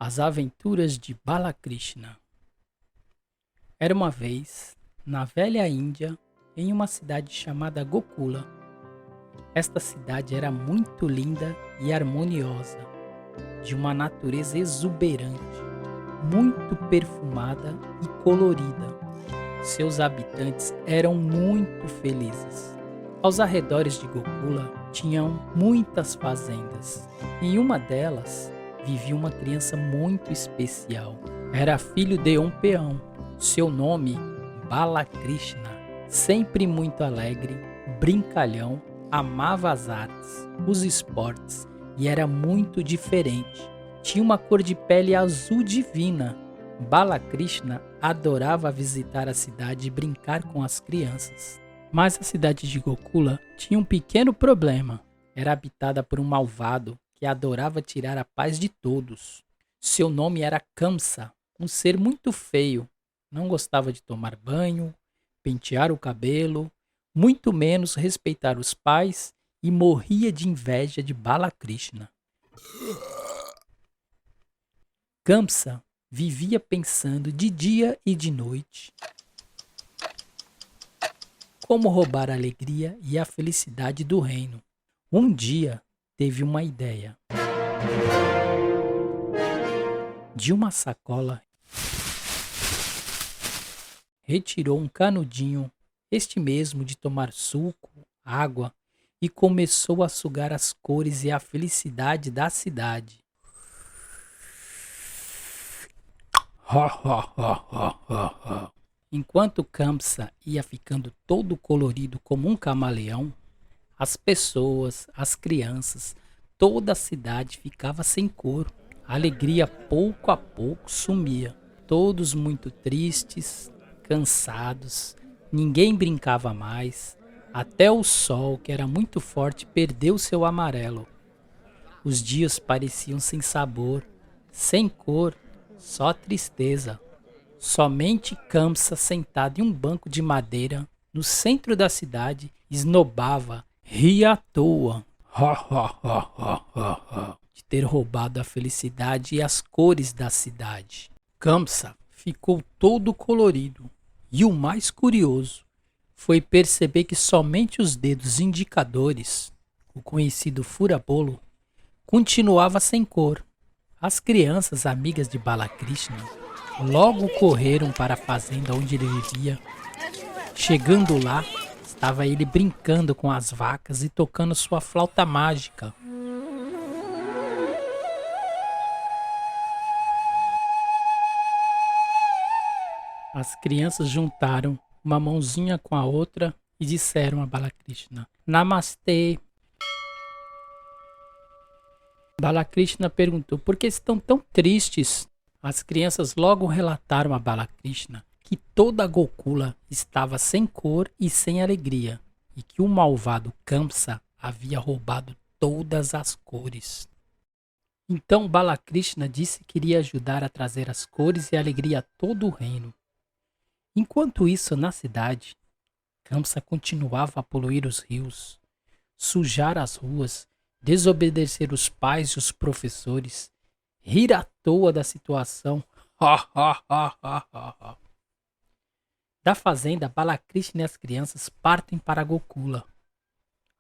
As Aventuras de Balakrishna. Era uma vez, na velha Índia, em uma cidade chamada Gokula. Esta cidade era muito linda e harmoniosa, de uma natureza exuberante, muito perfumada e colorida. Seus habitantes eram muito felizes. Aos arredores de Gokula tinham muitas fazendas. Em uma delas vivia uma criança muito especial. Era filho de um peão. Seu nome, Balakrishna. Sempre muito alegre, brincalhão, amava as artes, os esportes e era muito diferente. Tinha uma cor de pele azul divina. Balakrishna adorava visitar a cidade e brincar com as crianças. Mas a cidade de Gokula tinha um pequeno problema. Era habitada por um malvado que adorava tirar a paz de todos. Seu nome era Kamsa, um ser muito feio. Não gostava de tomar banho, pentear o cabelo, muito menos respeitar os pais e morria de inveja de Balakrishna. Kamsa vivia pensando de dia e de noite como roubar a alegria e a felicidade do reino. Um dia teve uma ideia. De uma sacola, retirou um canudinho, este mesmo de tomar suco, água, e começou a sugar as cores e a felicidade da cidade. Enquanto Kamsa ia ficando todo colorido como um camaleão, as pessoas, as crianças, toda a cidade ficava sem cor. A alegria pouco a pouco sumia. Todos muito tristes, cansados, ninguém brincava mais. Até o sol, que era muito forte, perdeu seu amarelo. Os dias pareciam sem sabor, sem cor, só tristeza. Somente Kamsa, sentado em um banco de madeira no centro da cidade, esnobava, ria à toa, de ter roubado a felicidade e as cores da cidade. Kamsa ficou todo colorido e o mais curioso foi perceber que somente os dedos indicadores, o conhecido fura-bolo, continuava sem cor. As crianças amigas de Balakrishna logo correram para a fazenda onde ele vivia. Chegando lá, estava ele brincando com as vacas e tocando sua flauta mágica. As crianças juntaram uma mãozinha com a outra e disseram a Balakrishna: Namastê. Balakrishna perguntou: por que estão tão tristes? As crianças logo relataram a Balakrishna que toda a Gokula estava sem cor e sem alegria, e que o malvado Kamsa havia roubado todas as cores. Então Balakrishna disse que iria ajudar a trazer as cores e a alegria a todo o reino. Enquanto isso, na cidade, Kamsa continuava a poluir os rios, sujar as ruas, desobedecer os pais e os professores, rir à toa da situação. Da fazenda, Balakrishna e as crianças partem para Gokula.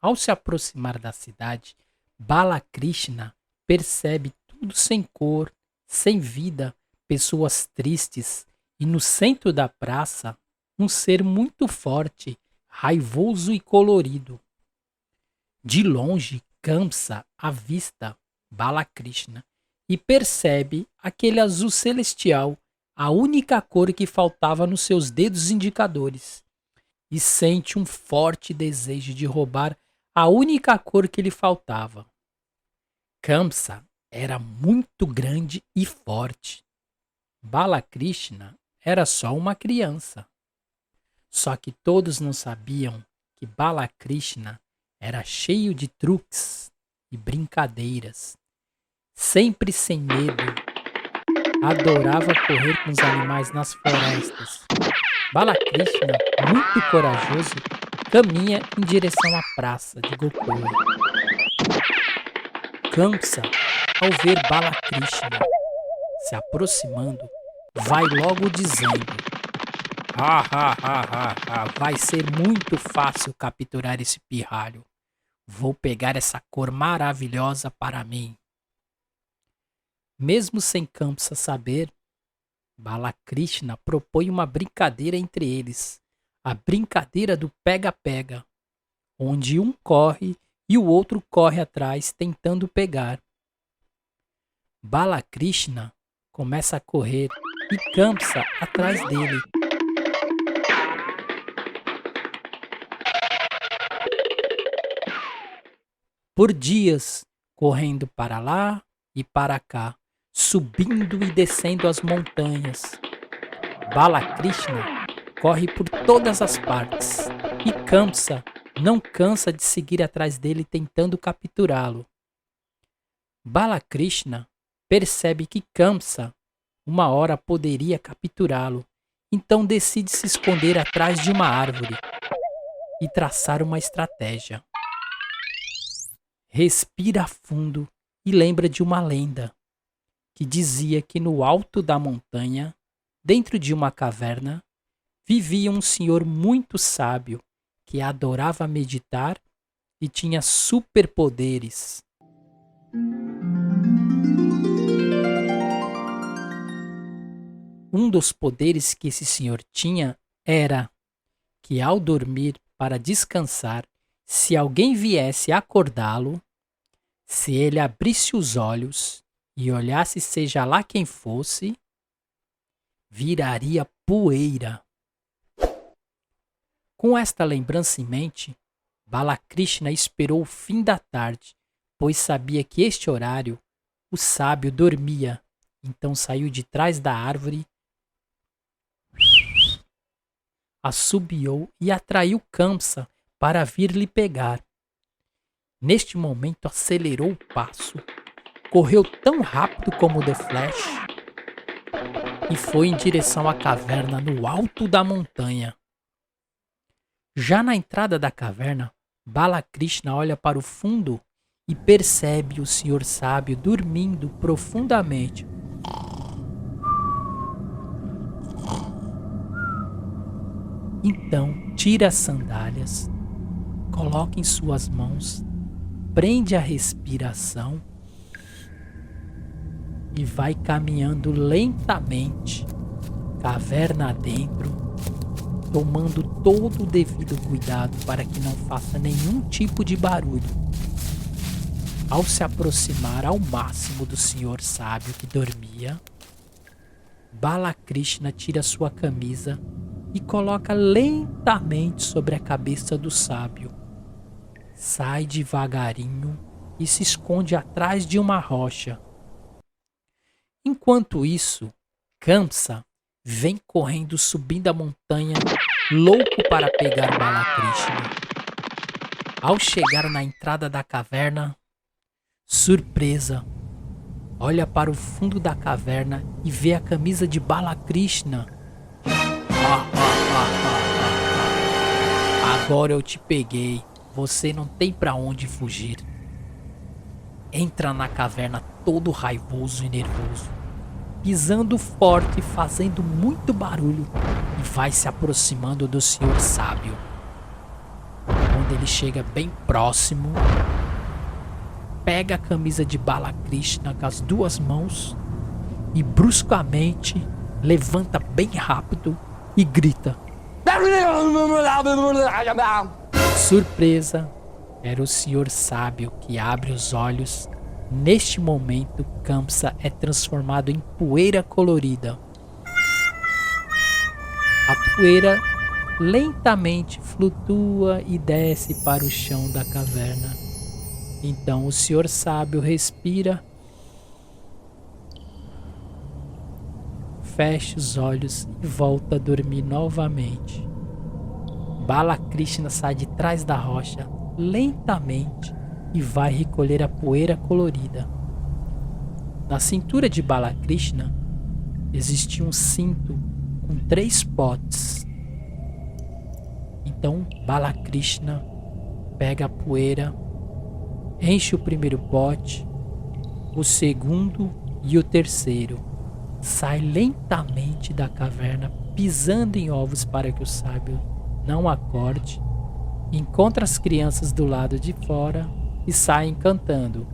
Ao se aproximar da cidade, Balakrishna percebe tudo sem cor, sem vida, pessoas tristes e no centro da praça, um ser muito forte, raivoso e colorido. De longe, Kamsa avista Balakrishna e percebe aquele azul celestial, a única cor que faltava nos seus dedos indicadores, e sente um forte desejo de roubar a única cor que lhe faltava. Kamsa era muito grande e forte. Balakrishna era só uma criança. Só que todos não sabiam que Balakrishna era cheio de truques e brincadeiras. Sempre sem medo, adorava correr com os animais nas florestas. Balakrishna, muito corajoso, caminha em direção à praça de Gokula. Kamsa, ao ver Balakrishna, se aproximando, vai logo dizendo: vai ser muito fácil capturar esse pirralho. Vou pegar essa cor maravilhosa para mim. Mesmo sem Kamsa saber, Balakrishna propõe uma brincadeira entre eles, a brincadeira do pega-pega, onde um corre e o outro corre atrás tentando pegar. Balakrishna começa a correr e Kamsa atrás dele. Por dias, correndo para lá e para cá, subindo e descendo as montanhas. Balakrishna corre por todas as partes e Kamsa não cansa de seguir atrás dele tentando capturá-lo. Balakrishna percebe que Kamsa uma hora poderia capturá-lo, então decide se esconder atrás de uma árvore e traçar uma estratégia. Respira fundo e lembra de uma lenda que dizia que no alto da montanha, dentro de uma caverna, vivia um senhor muito sábio que adorava meditar e tinha superpoderes. Um dos poderes que esse senhor tinha era que, ao dormir para descansar, se alguém viesse acordá-lo, se ele abrisse os olhos e olhasse seja lá quem fosse, viraria poeira. Com esta lembrança em mente, Balakrishna esperou o fim da tarde, pois sabia que este horário o sábio dormia. Então saiu de trás da árvore, assobiou e atraiu Kamsa para vir lhe pegar. Neste momento acelerou o passo, correu tão rápido como The Flash e foi em direção à caverna no alto da montanha. Já na entrada da caverna, Balakrishna olha para o fundo e percebe o senhor sábio dormindo profundamente. Então tira as sandálias, coloca em suas mãos, prende a respiração e vai caminhando lentamente, caverna adentro, tomando todo o devido cuidado para que não faça nenhum tipo de barulho. Ao se aproximar ao máximo do senhor sábio que dormia, Balakrishna tira sua camisa e coloca lentamente sobre a cabeça do sábio. Sai devagarinho e se esconde atrás de uma rocha. Enquanto isso, Kamsa vem correndo subindo a montanha, louco para pegar Balakrishna. Ao chegar na entrada da caverna, surpresa, olha para o fundo da caverna e vê a camisa de Balakrishna. Agora eu te peguei, você não tem pra onde fugir. Entra na caverna todo raivoso e nervoso, pisando forte, fazendo muito barulho, e vai se aproximando do senhor sábio. Quando ele chega bem próximo, pega a camisa de Balakrishna com as duas mãos e bruscamente levanta bem rápido e grita. Surpresa, era o senhor sábio que abre os olhos. Neste momento, Kamsa é transformado em poeira colorida. A poeira lentamente flutua e desce para o chão da caverna. Então o senhor sábio respira, fecha os olhos e volta a dormir novamente. Balakrishna sai de trás da rocha lentamente e vai recolher a poeira colorida. Na cintura de Balakrishna existia um cinto com 3 potes. Então Balakrishna pega a poeira, enche o primeiro pote, o segundo e o terceiro, sai lentamente da caverna, pisando em ovos para que o sábio não acorde, encontra as crianças do lado de fora e saem cantando.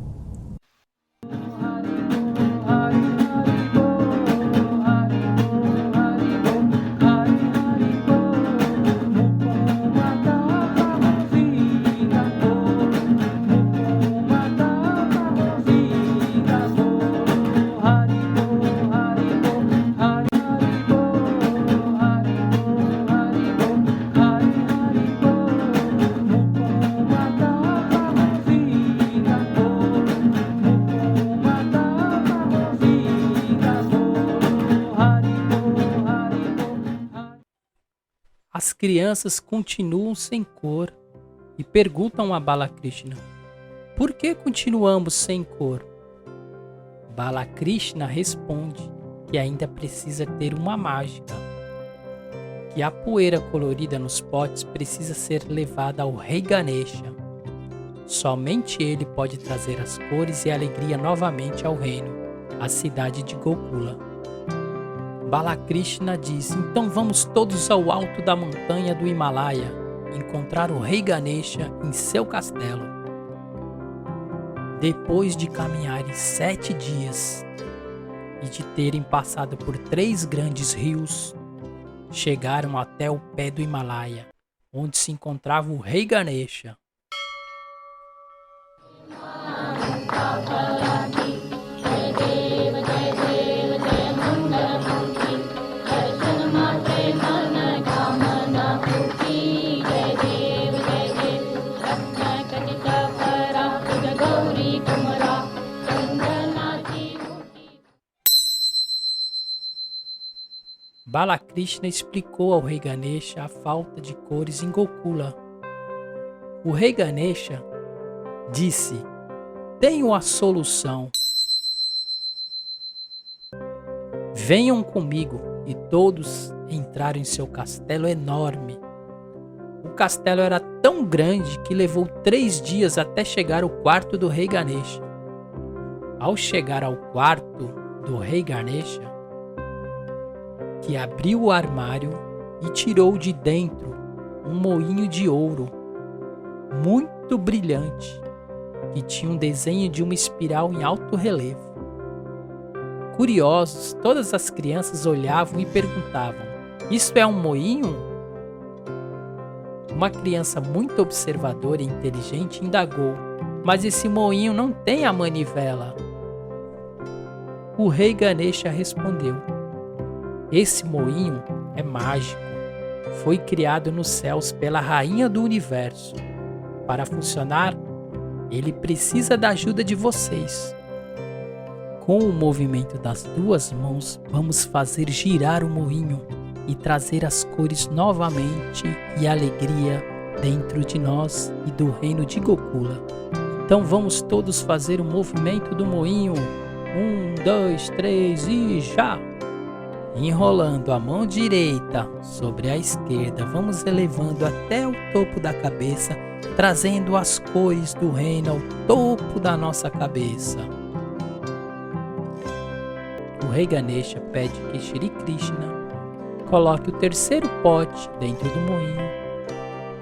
As crianças continuam sem cor e perguntam a Balakrishna: por que continuamos sem cor? Balakrishna responde que ainda precisa ter uma mágica, que a poeira colorida nos potes precisa ser levada ao rei Ganesha. Somente ele pode trazer as cores e a alegria novamente ao reino, a cidade de Gokula. Balakrishna diz: então vamos todos ao alto da montanha do Himalaia, encontrar o rei Ganesha em seu castelo. Depois de caminharem 7 dias e de terem passado por 3 grandes rios, chegaram até o pé do Himalaia, onde se encontrava o rei Ganesha. Balakrishna explicou ao rei Ganesha a falta de cores em Gokula. O rei Ganesha disse: tenho a solução. Venham comigo. E todos entraram em seu castelo enorme. O castelo era tão grande que levou 3 dias até chegar ao quarto do rei Ganesha. Ao chegar ao quarto do rei Ganesha, que abriu o armário e tirou de dentro um moinho de ouro muito brilhante, que tinha um desenho de uma espiral em alto relevo. Curiosos, todas as crianças olhavam e perguntavam: isso é um moinho? Uma criança muito observadora e inteligente indagou: mas esse moinho não tem a manivela. O rei Ganesha respondeu: esse moinho é mágico. Foi criado nos céus pela rainha do universo. Para funcionar, ele precisa da ajuda de vocês. Com o movimento das 2 mãos, vamos fazer girar o moinho e trazer as cores novamente e alegria dentro de nós e do reino de Gokula. Então vamos todos fazer o movimento do moinho. 1, 2, 3 e já! Enrolando a mão direita sobre a esquerda, vamos elevando até o topo da cabeça, trazendo as cores do reino ao topo da nossa cabeça. O rei Ganesha pede que Shri Krishna coloque o 3º pote dentro do moinho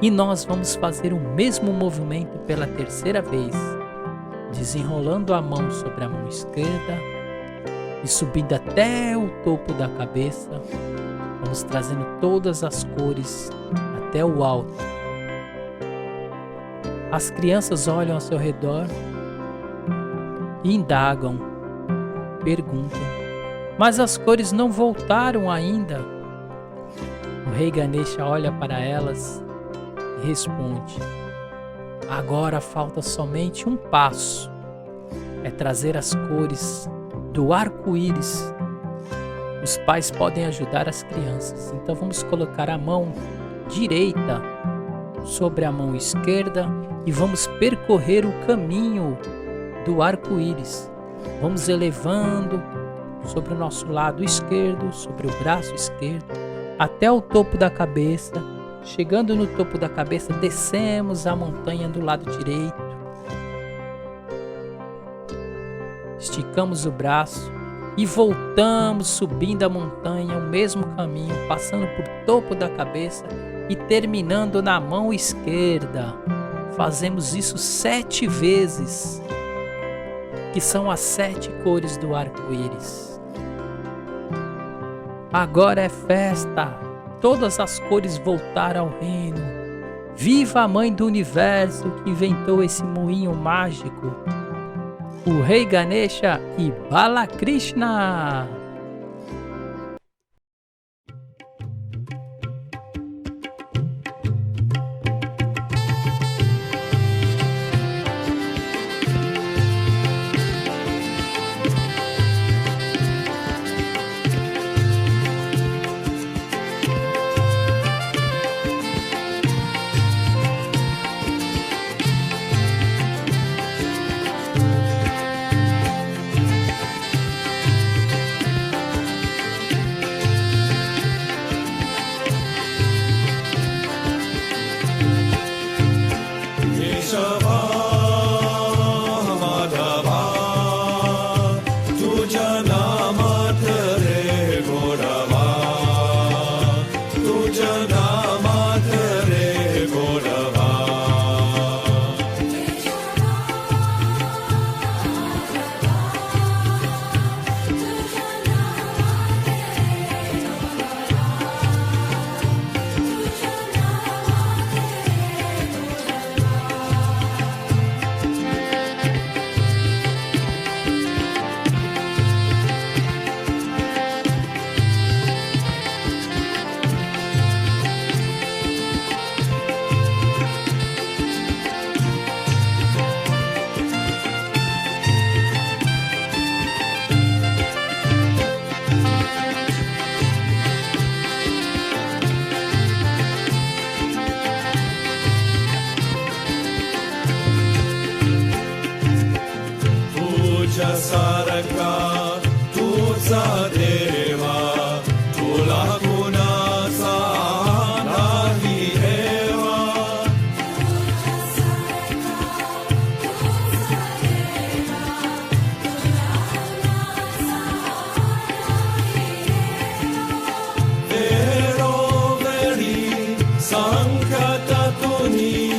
e nós vamos fazer o mesmo movimento pela 3ª vez, desenrolando a mão sobre a mão esquerda e subindo até o topo da cabeça. Vamos trazendo todas as cores até o alto. As crianças olham ao seu redor e indagam, perguntam: mas as cores não voltaram ainda? O rei Ganesha olha para elas e responde: agora falta somente um passo. É trazer as cores do arco-íris. Os pais podem ajudar as crianças. Então vamos colocar a mão direita sobre a mão esquerda e vamos percorrer o caminho do arco-íris. Vamos elevando sobre o nosso lado esquerdo, sobre o braço esquerdo, até o topo da cabeça. Chegando no topo da cabeça, descemos a montanha do lado direito. Esticamos o braço e voltamos subindo a montanha, o mesmo caminho, passando por topo da cabeça e terminando na mão esquerda. Fazemos isso 7 vezes, que são as 7 cores do arco-íris. Agora é festa, todas as cores voltaram ao reino. Viva a mãe do universo que inventou esse moinho mágico, o Rei Ganesha e Balakrishna! Saraka tuza deva tula kuna nahi eva vero veri sankata tuni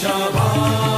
Shabbat.